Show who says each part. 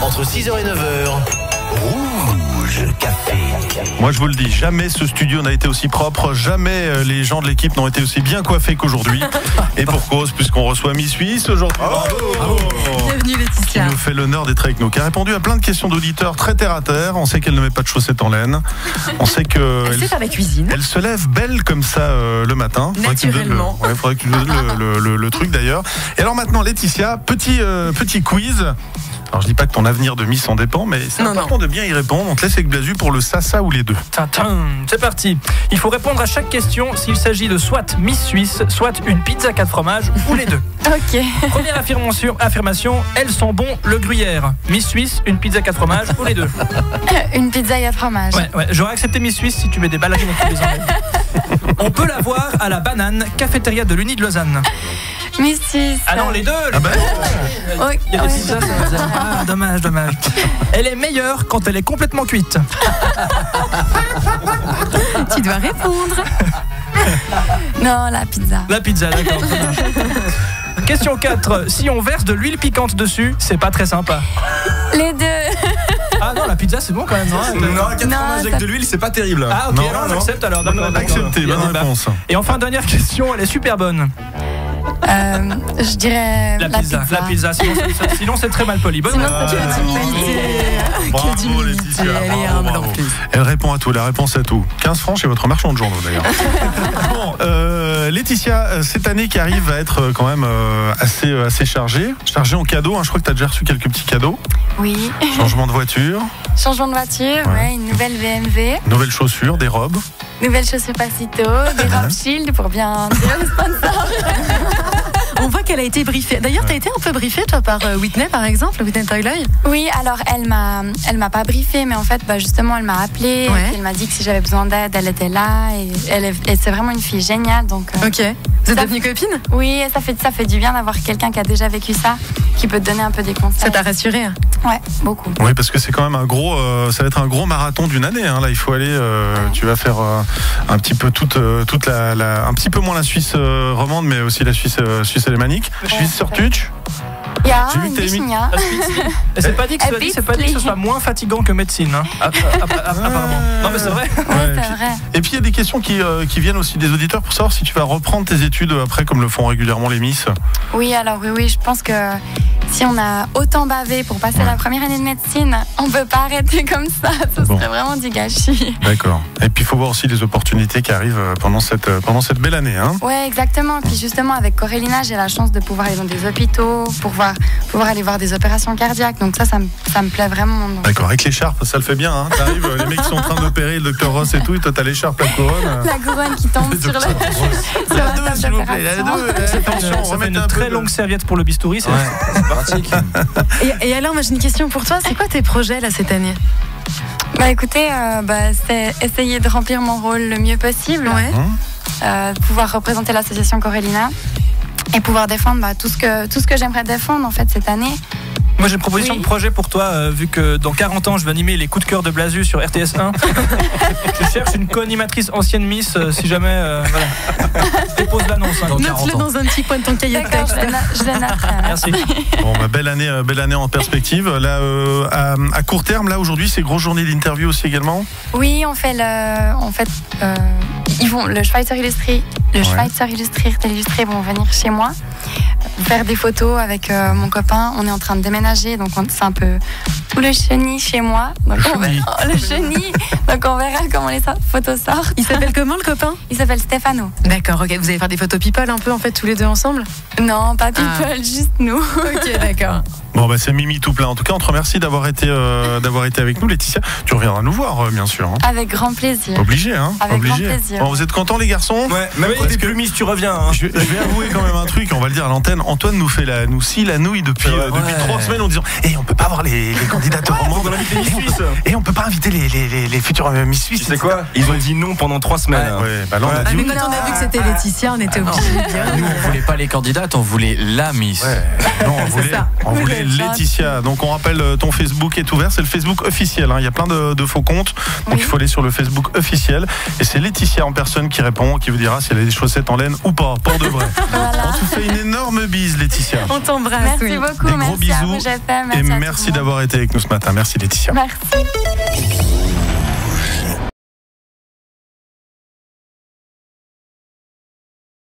Speaker 1: entre 6h et 9h. Rouge Café.
Speaker 2: Moi je vous le dis, jamais ce studio n'a été aussi propre, jamais les gens de l'équipe n'ont été aussi bien coiffés qu'aujourd'hui. Et pour cause, puisqu'on reçoit Miss Suisse aujourd'hui.
Speaker 3: Bienvenue Laetitia.
Speaker 2: Qui nous fait l'honneur d'être avec nous, qui a répondu à plein de questions d'auditeurs très terre à terre. On sait qu'elle ne met pas de chaussettes en laine. On sait que
Speaker 3: Elle sait faire la cuisine.
Speaker 2: elle se lève belle comme ça le matin.
Speaker 3: Naturellement.
Speaker 2: Il faudrait que tu nous donnes le truc d'ailleurs. Et alors maintenant Laetitia, petit quiz. Alors je dis pas que ton avenir de Miss en dépend, mais c'est important de bien y répondre. On te laisse avec Blazu pour le ça ou les deux.
Speaker 4: C'est parti. Il faut répondre à chaque question s'il s'agit de soit Miss Suisse, soit une pizza 4 fromages ou les deux.
Speaker 3: Ok.
Speaker 4: Première affirmation, elles sont bons le gruyère. Miss Suisse, une pizza 4 fromages ou les deux.
Speaker 3: Une pizza et à fromage.
Speaker 4: Ouais. J'aurais accepté Miss Suisse si tu mets des ballerines et que tu les enlèves. On peut la voir à la Banane, cafétéria de l'Uni de Lausanne.
Speaker 3: Miss Suisse.
Speaker 4: Ah non, les deux.
Speaker 2: Ah bah
Speaker 4: Il y a des pizzas, Ah, dommage. Elle est meilleure quand elle est complètement cuite.
Speaker 3: Tu dois répondre. Non, la pizza.
Speaker 4: La pizza, d'accord. Question 4. Si on verse de l'huile piquante dessus, c'est pas très sympa.
Speaker 3: Les deux.
Speaker 4: Ah non, la pizza c'est bon quand même, non?
Speaker 5: Non, 4 fromages avec de l'huile, c'est pas terrible.
Speaker 4: Ah ok,
Speaker 2: Non,
Speaker 4: alors
Speaker 2: non.
Speaker 4: j'accepte alors.
Speaker 2: Accepté,
Speaker 4: Il y a
Speaker 2: bonne
Speaker 4: débat.
Speaker 2: réponse.
Speaker 4: Et enfin, dernière question, elle est super bonne.
Speaker 3: Je dirais
Speaker 4: La pizza, sinon c'est très mal poli. Bonne
Speaker 3: Sinon,
Speaker 4: réponse.
Speaker 3: c'est que d'humilité.
Speaker 2: Bravo,
Speaker 3: Que d'humilité.
Speaker 2: Laetitia.
Speaker 3: Elle est
Speaker 2: Bravo,
Speaker 3: humble en
Speaker 2: bravo.
Speaker 3: plus.
Speaker 2: Elle répond à tout, la réponse à tout. 15 francs chez votre marchand de journaux d'ailleurs. Bon, Laetitia, cette année qui arrive va être quand même assez chargée en cadeaux. Je crois que tu as déjà reçu quelques petits cadeaux.
Speaker 3: Oui.
Speaker 2: Changement de voiture,
Speaker 3: Changement de voiture, ouais, une nouvelle BMW,
Speaker 2: nouvelles chaussures, des robes.
Speaker 3: nouvelles chaussures Passito, des robes Shield pour bien dire le sponsor.
Speaker 6: On voit qu'elle a été briefée. D'ailleurs, tu as été un peu briefée, toi, par Whitney, par exemple, Whitney Toyloy.
Speaker 3: Oui, alors elle m'a pas briefée, mais en fait, justement, elle m'a appelée.
Speaker 6: Ouais.
Speaker 3: Et puis elle m'a dit que si j'avais besoin d'aide, elle était là. Et c'est vraiment une fille géniale. Donc,
Speaker 6: Ok. Vous êtes
Speaker 3: Ça-
Speaker 6: devenues copines?
Speaker 3: oui, et ça fait du bien d'avoir quelqu'un qui a déjà vécu ça, qui peut te donner un peu des conseils.
Speaker 6: Ça t'a rassurée?
Speaker 3: Ouais, beaucoup.
Speaker 2: Oui, parce que c'est quand même ça va être un gros marathon d'une année. Là, il faut aller. Tu vas faire un petit peu un petit peu moins la Suisse romande, mais aussi la Suisse alémanique. Suisse sur Tutsch.
Speaker 3: Il y a
Speaker 2: J'ai vu
Speaker 3: une
Speaker 2: que t'as mis-
Speaker 3: Bichigna.
Speaker 4: Et c'est pas dit que ce soit moins fatigant que médecine. Hein. Apparemment. Non mais c'est vrai.
Speaker 3: Ouais, c'est vrai.
Speaker 2: Et puis il y a des questions qui viennent aussi des auditeurs pour savoir si tu vas reprendre tes études après, comme le font régulièrement les Miss.
Speaker 3: Oui, alors oui, je pense que si on a autant bavé pour passer la première année de médecine, on peut pas arrêter comme ça. Ce
Speaker 2: Bon.
Speaker 3: serait vraiment du gâchis.
Speaker 2: D'accord. Et puis il faut voir aussi les opportunités qui arrivent pendant cette belle année.
Speaker 3: Ouais, exactement. Puis justement, avec Corélina, j'ai la chance de pouvoir aller dans des hôpitaux, pouvoir aller voir des opérations cardiaques. Donc ça me plaît vraiment. Donc,
Speaker 2: D'accord. Avec l'écharpe, ça le fait bien. T'arrives, les mecs sont en train d'opérer, le docteur Ross et tout, et toi t'as l'écharpe, la couronne.
Speaker 3: la couronne qui tombe sur la table
Speaker 2: s'il vous plaît.
Speaker 3: d'opération.
Speaker 2: Attention,
Speaker 4: Ça fait une très longue serviette pour le bistouri. C'est pratique.
Speaker 6: Et alors, moi, j'ai une question pour toi. C'est quoi tes projets, là, cette année?
Speaker 3: Bah écoutez, c'est essayer de remplir mon rôle le mieux possible.
Speaker 6: Ouais.
Speaker 3: Pouvoir représenter l'association Corélina et pouvoir défendre tout ce que j'aimerais défendre en fait cette année.
Speaker 4: Moi j'ai une proposition
Speaker 3: Oui.
Speaker 4: de projet pour toi, vu que dans 40 ans je vais animer les coups de cœur de Blazu sur RTS1. Je cherche une co-animatrice ancienne Miss, si jamais. Voilà. Dépose l'annonce. Hein.
Speaker 6: Note-le dans un petit coin de ton cahier de
Speaker 3: D'accord,
Speaker 6: texte.
Speaker 3: je le noterai.
Speaker 4: Merci.
Speaker 2: Bon, belle année en perspective. Là, à court terme, là aujourd'hui, c'est grosse journée d'interview aussi également.
Speaker 3: Oui, ils vont le Schweizer Illustré, illustré vont venir chez moi faire des photos avec mon copain. On est en train de déménager, donc c'est un peu le chenille chez moi. Donc le chenille. Donc on verra comment les photos sortent.
Speaker 6: Il s'appelle comment, le copain?
Speaker 3: Il s'appelle Stéphano.
Speaker 6: D'accord, ok. Vous allez faire des photos people un peu, en fait, tous les deux ensemble?
Speaker 3: Non, pas people, juste nous.
Speaker 6: Ok, d'accord.
Speaker 2: Bon, c'est Mimi tout plein. En tout cas, on te remercie d'avoir été avec nous, Laetitia. Tu reviendras nous voir, bien sûr.
Speaker 3: Avec grand plaisir.
Speaker 2: Obligé,
Speaker 3: Avec
Speaker 2: obligé.
Speaker 3: grand plaisir.
Speaker 2: Bon, vous êtes contents, les garçons?
Speaker 5: Ouais, même quand t'es plus Miss, tu reviens.
Speaker 2: Je vais avouer quand même un truc, on va le dire à l'antenne. Antoine nous fait la nouille depuis 3 semaines en disant on peut pas avoir les candidates romandes. Et on peut pas inviter les futurs Miss Suisse.
Speaker 5: Tu sais quoi? Ils ont dit non pendant 3 semaines.
Speaker 2: Là, on a dit
Speaker 6: Mais
Speaker 2: oui.
Speaker 6: quand on a vu que c'était Laetitia, on était obligés de dire.
Speaker 7: Nous, on voulait pas les candidates, on voulait la Miss.
Speaker 2: Non, on voulait Laetitia. Donc on rappelle, ton Facebook est ouvert, c'est le Facebook officiel. Il y a plein de faux comptes, donc il faut aller sur le Facebook officiel. Et c'est Laetitia en personne qui répond, qui vous dira si elle a des chaussettes en laine ou pas, pour de vrai.
Speaker 3: Voilà.
Speaker 2: On te fait une énorme bise, Laetitia.
Speaker 6: On t'embrasse.
Speaker 3: Merci beaucoup.
Speaker 2: Des gros
Speaker 3: Merci
Speaker 2: bisous
Speaker 3: à vous, GFM,
Speaker 2: et
Speaker 3: à tout le
Speaker 2: merci
Speaker 3: monde.
Speaker 2: d'avoir été avec nous ce matin. Merci Laetitia.
Speaker 3: Merci.